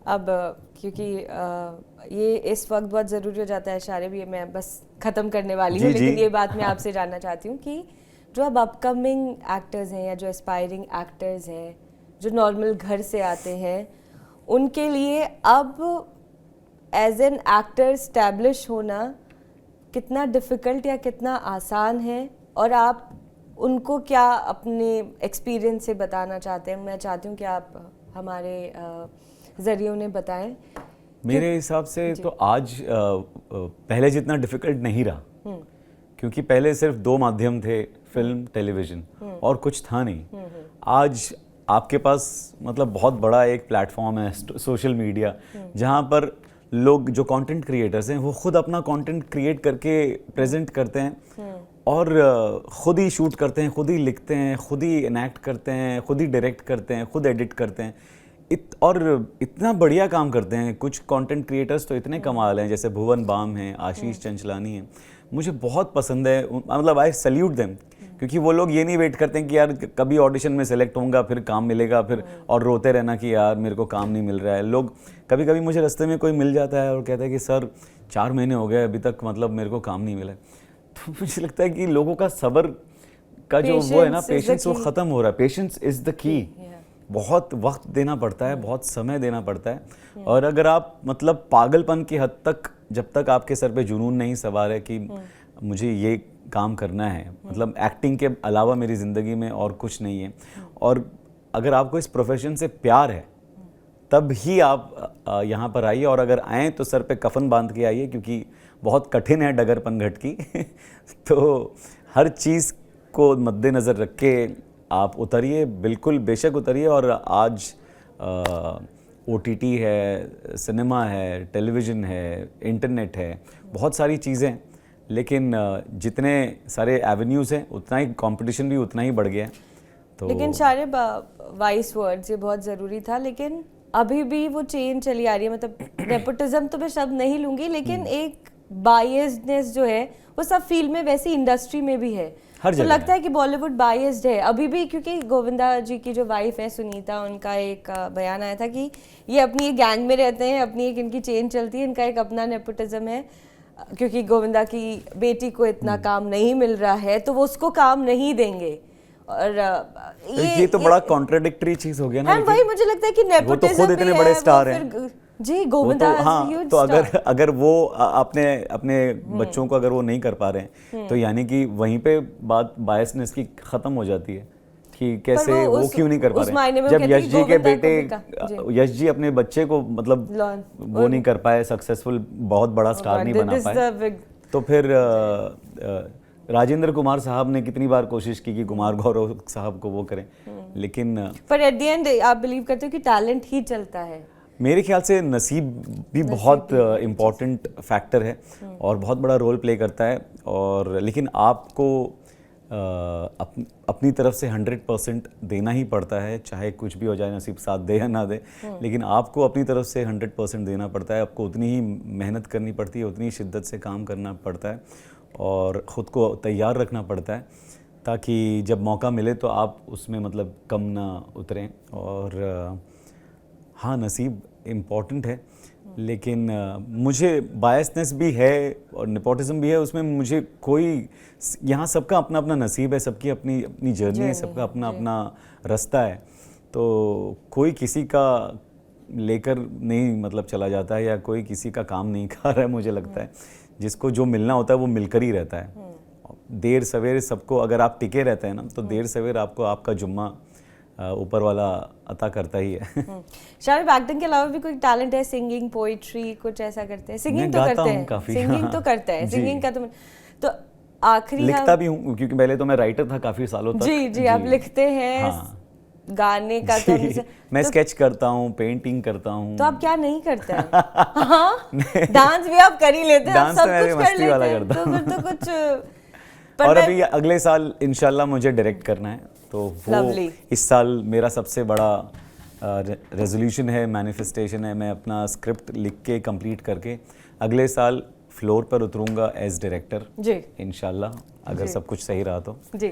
Speaker 2: अब क्योंकि ये इस वक्त बहुत ज़रूरी हो जाता है शारे भी, मैं बस ख़त्म करने वाली हूँ,
Speaker 1: जी,
Speaker 2: लेकिन
Speaker 1: जी।
Speaker 2: ये बात मैं आपसे जानना चाहती हूँ कि जो अब अपकमिंग एक्टर्स हैं या जो एस्पायरिंग एक्टर्स हैं जो नॉर्मल घर से आते हैं, उनके लिए अब एज एन एक्टर स्टैब्लिश होना कितना डिफ़िकल्ट या कितना आसान है, और आप उनको क्या अपने एक्सपीरियंस से बताना चाहते हैं? मैं चाहती हूँ कि आप हमारे ज़रिए उन्हें बताएं।
Speaker 1: मेरे हिसाब से तो आज पहले जितना डिफ़िकल्ट नहीं रहा, क्योंकि पहले सिर्फ 2 माध्यम थे, फिल्म, टेलीविज़न, और कुछ था नहीं। आज आपके पास मतलब बहुत बड़ा एक प्लेटफॉर्म है, सोशल मीडिया, जहाँ पर लोग जो कंटेंट क्रिएटर्स हैं वो खुद अपना कंटेंट क्रिएट करके प्रेजेंट करते हैं और खुद ही शूट करते हैं, खुद ही लिखते हैं, खुद ही इनैक्ट करते हैं, खुद ही डायरेक्ट करते हैं, खुद एडिट करते हैं, और इतना बढ़िया काम करते हैं। कुछ कंटेंट क्रिएटर्स तो इतने कमाल हैं, जैसे भुवन बाम हैं, आशीष चंचलानी हैं, मुझे बहुत पसंद है, मतलब आई सैल्यूट देम, क्योंकि वो लोग ये नहीं वेट करते हैं कि यार कभी ऑडिशन में सेलेक्ट होऊंगा फिर काम मिलेगा, फिर और रोते रहना कि यार मेरे को काम नहीं मिल रहा है। लोग कभी कभी मुझे रास्ते में कोई मिल जाता है और कहता है कि सर 4 महीने हो गए अभी तक मतलब मेरे को काम नहीं मिला है। तो मुझे लगता है कि लोगों का सब्र का जो वो है ना, पेशेंस, वो ख़त्म हो रहा है। Patience is the key. बहुत वक्त देना पड़ता है, बहुत समय देना पड़ता है, और अगर आप मतलब पागलपन की हद तक, जब तक आपके सर पे जुनून नहीं सवार है कि मुझे ये काम करना है, मतलब एक्टिंग के अलावा मेरी ज़िंदगी में और कुछ नहीं है, और अगर आपको इस प्रोफेशन से प्यार है तब ही आप यहाँ पर आइए, और अगर आएँ तो सर पे कफन बांध के आइए, क्योंकि बहुत कठिन है डगर पनघट की। तो हर चीज़ को मद्देनज़र रख के आप उतरिए, बिल्कुल बेशक उतरिए। और आज OTT है, सिनेमा है, टेलीविज़न है, इंटरनेट है, बहुत सारी चीज़ें, लेकिन जितने सारे एवेन्यूज़ हैं उतना ही कंपटीशन भी उतना ही बढ़ गया है। तो
Speaker 2: लेकिन सारे वाइस वर्ड्स, ये बहुत ज़रूरी था, लेकिन अभी भी वो चेन चली आ रही है। मतलब नेपोटिज्म तो मैं शब्द नहीं लूँगी, लेकिन एक बायस्डनेस जो है वो सब फील्ड में, वैसी इंडस्ट्री में भी है।
Speaker 1: हर
Speaker 2: तो
Speaker 1: जगह
Speaker 2: लगता है कि बॉलीवुड बायस्ड है अभी भी, क्योंकि गोविंदा जी की जो वाइफ है सुनीता, उनका एक बयान आया था कि ये अपनी एक गैंग में रहते हैं, अपनी एक इनकी चेन चलती है, इनका एक अपना नेपोटिज्म है, क्योंकि गोविंदा की बेटी को इतना काम नहीं मिल रहा है तो वो उसको काम नहीं देंगे। और
Speaker 1: ये तो बड़ा कॉन्ट्राडिक्टरी चीज़ हो गया ना।
Speaker 2: वही मुझे लगता है कि
Speaker 1: वो तो खुद इतने बड़े स्टार हैं
Speaker 2: जी, गोविंदा
Speaker 1: तो, हाँ, तो अगर वो अपने बच्चों को अगर वो नहीं कर पा रहे हैं तो यानी कि वहीं पे बात बायसनेस की ख़त्म हो जाती है कि कैसे वो क्यों नहीं कर पा रहे हैं। जब यश जी के बेटे, यश जी अपने बच्चे को मतलब वो नहीं कर पाए, सक्सेसफुल बहुत बड़ा स्टार नहीं बना पाए, तो फिर राजेंद्र कुमार साहब ने कितनी बार कोशिश की कि कुमार गौरव साहब को वो करें, लेकिन पर
Speaker 2: एट द एंड आप बिलीव करते हो कि टैलेंट ही चलता है?
Speaker 1: मेरे ख्याल से नसीब भी बहुत इम्पॉर्टेंट फैक्टर है और बहुत बड़ा रोल प्ले करता है, और लेकिन आपको अपनी तरफ से 100% देना ही पड़ता है, चाहे कुछ भी हो जाए, नसीब साथ दे या ना दे, लेकिन आपको अपनी तरफ से 100% देना पड़ता है। आपको उतनी ही मेहनत करनी पड़ती है, उतनी शिद्दत से काम करना पड़ता है और ख़ुद को तैयार रखना पड़ता है, ताकि जब मौका मिले तो आप उसमें मतलब कम ना उतरें। और हाँ, नसीब इम्पॉर्टेंट है, लेकिन मुझे बायसनेस भी है और नेपोटिज्म भी है, उसमें मुझे कोई, यहाँ सबका अपना अपना नसीब है, सबकी अपनी अपनी जर्नी है, सबका अपना अपना रास्ता है, तो कोई किसी का लेकर नहीं मतलब चला जाता है या कोई किसी का काम नहीं खा रहा है। मुझे लगता है जिसको जो मिलना होता है वो मिलकर ही रहता है। देर सवेर सबको, अगर आप टिके रहते हैं ना, तो देर सवेर आपको आपका जुम्मा ऊपर वाला अता करता ही है।
Speaker 2: शायद एक्टिंग के अलावा भी कोई टैलेंट है? सिंगिंग, पोइट्री, कुछ ऐसा करते हैं? सिंगिंग तो करते हैं काफी, सिंगिंग तो करते हैं, सिंगिंग का तो आखिरी
Speaker 1: लिखता भी हूँ, क्योंकि पहले तो मैं राइटर था काफी सालों तक।
Speaker 2: जी, आप लिखते हैं। हाँ, गाने का तो
Speaker 1: मैं स्केच करता हूँ, पेंटिंग करता हूँ।
Speaker 2: तो आप क्या नहीं करते हैं? हाँ, डांस भी आप कर ही लेते हैं, आप सब कुछ कर लेते हैं, तो फिर तो कुछ।
Speaker 1: और अभी अगले साल इंशाल्लाह मुझे डायरेक्ट करना है, तो वो इस साल मेरा सबसे बड़ा रेजोल्यूशन है, मैनिफेस्टेशन है। मैं अपना स्क्रिप्ट लिख के कंप्लीट करके अगले साल फ्लोर पर उतरूंगा एज डायरेक्टर
Speaker 2: जी
Speaker 1: इंशाल्लाह, अगर
Speaker 2: जी।
Speaker 1: सब कुछ सही रहा तो।
Speaker 2: जी।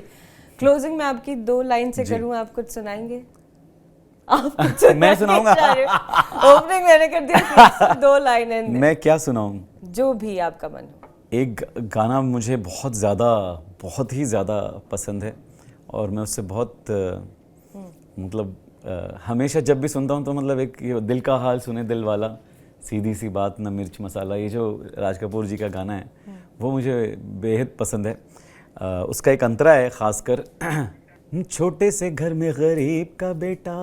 Speaker 2: क्लोजिंग में आपकी 2 लाइन से
Speaker 1: जी।
Speaker 2: करूं, आप कुछ सुनाएंगे? आप कुछ
Speaker 1: मैं सुनाऊंगा?
Speaker 2: ओपनिंग मैंने कर दिया, 2 लाइन एंड
Speaker 1: मैं क्या सुनाऊं?
Speaker 2: जो भी आपका मन हो।
Speaker 1: एक गाना मुझे बहुत ही ज़्यादा पसंद है और मैं उससे बहुत मतलब हमेशा जब भी सुनता हूँ तो मतलब एक ये दिल का हाल सुने दिल वाला, सीधी सी बात न मिर्च मसाला, ये जो राज कपूर जी का गाना है वो मुझे बेहद पसंद है। उसका एक अंतरा है खासकर, छोटे से घर में गरीब का बेटा,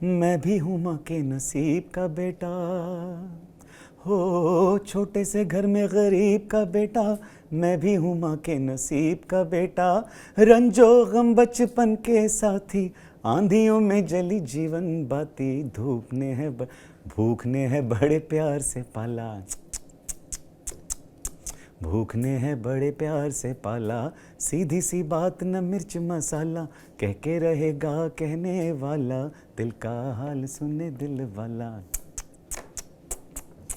Speaker 1: मैं भी हूँ माँ के नसीब का बेटा, हो छोटे से घर में गरीब का बेटा, मैं भी हूँ माँ के नसीब का बेटा, रंजो गम बचपन के साथी, आंधियों में जली जीवन बाती, भूख ने है बड़े प्यार से पाला, भूख ने है बड़े प्यार से पाला, सीधी सी बात न मिर्च मसाला, कह के रहेगा कहने वाला, दिल का हाल सुने दिल वाला।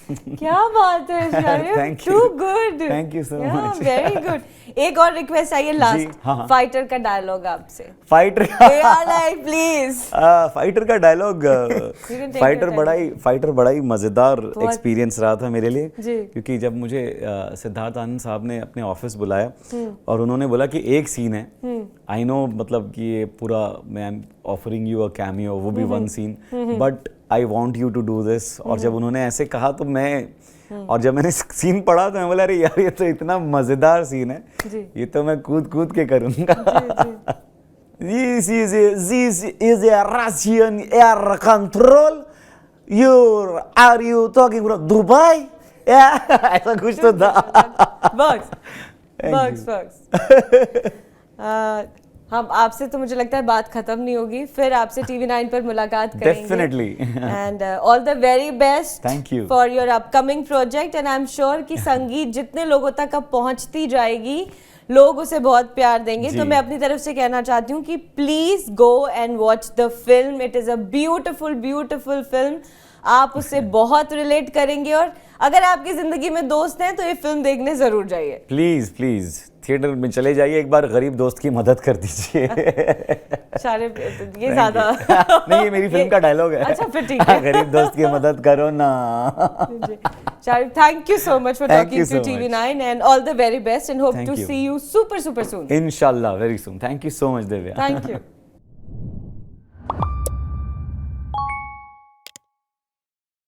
Speaker 2: क्या बात है शायद,
Speaker 1: Thank
Speaker 2: too
Speaker 1: you.
Speaker 2: Good,
Speaker 1: Thank you so much.
Speaker 2: Very good. एक और रिक्वेस्ट आई है लास्ट,
Speaker 1: हाँ।
Speaker 2: फाइटर का डायलॉग आपसे।
Speaker 1: Fighter
Speaker 2: please.
Speaker 1: फाइटर का डायलॉग,
Speaker 2: take
Speaker 1: फाइटर बड़ा ही मज़ेदार
Speaker 2: बहुत।
Speaker 1: एक्सपीरियंस रहा था मेरे लिए,
Speaker 2: जी।
Speaker 1: क्योंकि जब मुझे सिद्धार्थ आनंद साहब ने अपने ऑफिस बुलाया और उन्होंने बोला कि एक सीन है, आई नो मतलब कि ये पूरा मैं I am offering you a cameo, वो भी 1 scene, but I want you to do this. और जब उन्होंने ऐसे कहा तो और जब मैंने सीन पढ़ा तो मैं बोला अरे यार ये तो इतना मज़ेदार सीन है, ये तो मैं कूद के करूँगा। This is a Russian air control. Are you talking from Dubai? Yeah, ऐसा कुछ तो था।
Speaker 2: बॉक्स हम आपसे तो मुझे लगता है बात खत्म नहीं होगी, फिर आपसे TV9 पर मुलाकात करेंगे।
Speaker 1: Definitely.
Speaker 2: And all the very best
Speaker 1: Thank you.
Speaker 2: For your upcoming project, and I am sure कि संगीत जितने लोगों तक अब पहुंचती जाएगी, लोग उसे बहुत प्यार देंगे। तो मैं अपनी तरफ से कहना चाहती हूँ कि please go and watch the film, it is a beautiful film, आप उससे बहुत रिलेट करेंगे, और अगर आपकी जिंदगी में दोस्त हैं तो ये फिल्म देखने जरूर जाइए।
Speaker 1: प्लीज थिएटर में चले जाइए, एक बार गरीब दोस्त की मदद कर दीजिए।
Speaker 2: शारिफ, ये ज्यादा
Speaker 1: नहीं, ये मेरी फिल्म का डायलॉग है।
Speaker 2: अच्छा फिर ठीक है।
Speaker 1: गरीब दोस्त की मदद करो ना।
Speaker 2: Sharif, thank you so much for
Speaker 1: Thank
Speaker 2: talking
Speaker 1: you
Speaker 2: to
Speaker 1: so
Speaker 2: TV9 and all the very best and hope
Speaker 1: Thank
Speaker 2: to
Speaker 1: you.
Speaker 2: see you super soon.
Speaker 1: Inshallah, very soon. Thank you so much, Divya.
Speaker 2: Thank you.